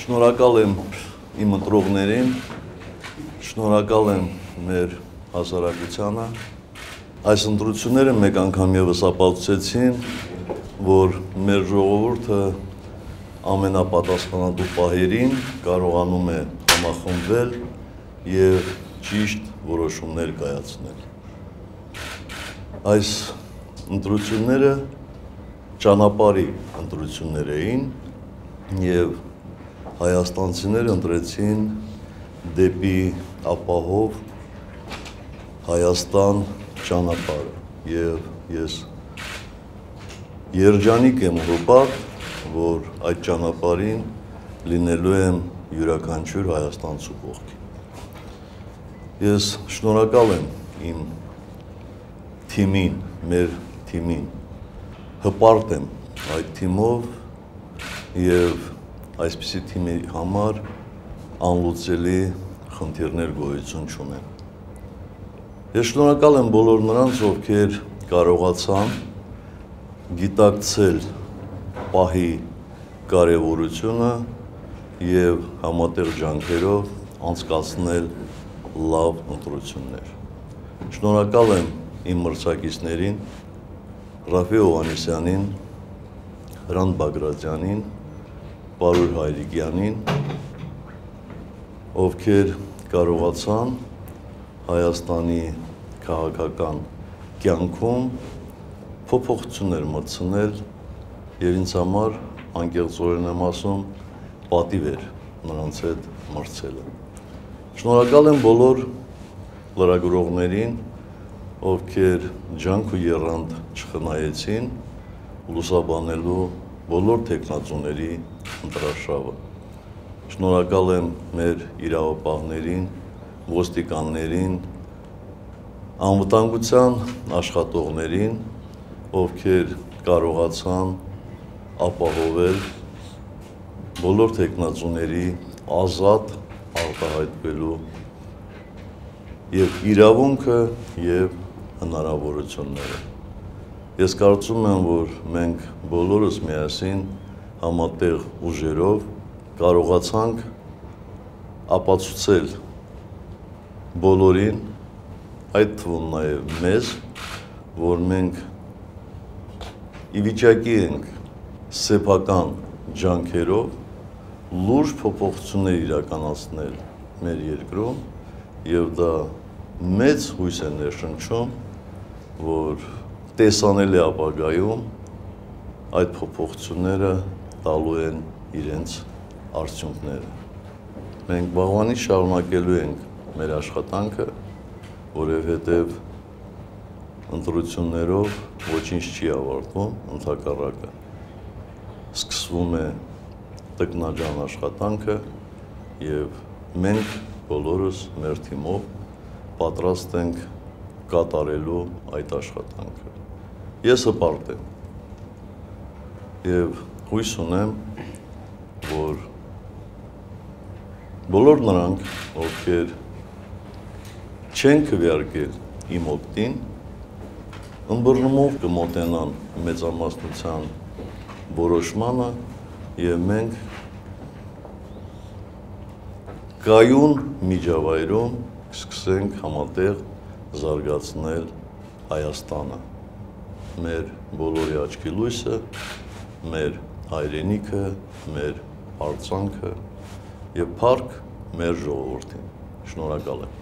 Շնորհակալ եմ իմ ընտրողներին, շնորհակալ եմ մեր հասարակությանը։ Այս ընտրությունները մեկ անգամ ևս ապացուցեցին, որ մեր ժողովուրդը ամենապատասխանատու պահերին կարողանում է համախմբվել և ճիշտ որոշումներ կայացնել։ Այս ընտրությունները ճանապարհի ընտրություններ էին և հայաստանցիները ընտրեցին դեպի ապահով Հայաստան ճանապարհը և ես երջանիկ եմ հպարտ, որ այդ ճանապարհին լինելու եմ յուրաքանչյուր հայաստանցու կողքին։ Ես շնորհակալ եմ իմ թիմին, մեր թիմին, հպարտ եմ այդ թիմով և այսպիսի թիմի համար անլուծելի խնդիրներ գոյություն չունեն։ Ես շնորհակալ եմ բոլոր նրանց, ովքեր կարողացան գիտակցել պահի կարևորությունը և համատեղ ջանքերով անցկացնել լավ ընտրություններ։ Շնորհակալ եմ իմ մրցակիցներին, Ռաֆիկ Հովհաննիսյանին, Հրանտ Բագրատյանին, Պարուր Հայրիկյանին, ովքեր կարողացան Հայաստանի քաղաքական կյանքում փոփոխություններ մտցնել և ինձ համար անկեղծորեն եմ ասում պատիվ էր նրանց հետ մրցելը։ Շնորհակալ եմ բոլոր լրագրողներին, ովքեր ջանք ու եռանդ չխնայեցին լուսաբանելու բոլոր թեկնածուների ընտրարշավը։ Շնորհակալ եմ մեր իրավապահներին, ոստիկաններին, անվտանգության աշխատողներին, ովքեր կարողացան ապահովել բոլոր թեկնածուների ազատ արտահայտվելու և իրավունքը և հնարավորությունները։ Ես կարծում եմ, որ մենք բոլորս միասին համատեղ ուժերով կարողացանք ապացուցել բոլորին, այդ թվում նաև մեզ, որ մենք ի վիճակի ենք սեփական ջանքերով լուրջ փոփոխություններ իրականացնել մեր երկրում և դա մեծ հույս է ներշնչում, որ տեսանելի ապագայում այդ փոփոխությունները տալու են իրենց արդյունքները։ Մենք վաղվանից շարունակելու ենք մեր աշխատանքը, որովհետև ընտրություններով ոչինչ չի ավարտվում, ընդհակառակը սկսվում է տքնաջան աշխատանքը և մենք բոլորս մեր թիմով պատրաստ ենք կատարելու այդ աշխատանքը։ Ես հպարտ եմ և հույս ունեմ, որ բոլոր նրանք, ովքեր չեն քվեարկել իմ օգտին, ըմբռնումով կմոտենան մեծամասնության որոշմանը և մենք կայուն միջավայրում կսկսենք համատեղ զարգացնել Հայաստանը, մեր բոլորի աչքի լույսը, մեր հայրենիքը, մեր արձանքը և փառք մեր ժողովրդին։ Շնորհակալ եմ։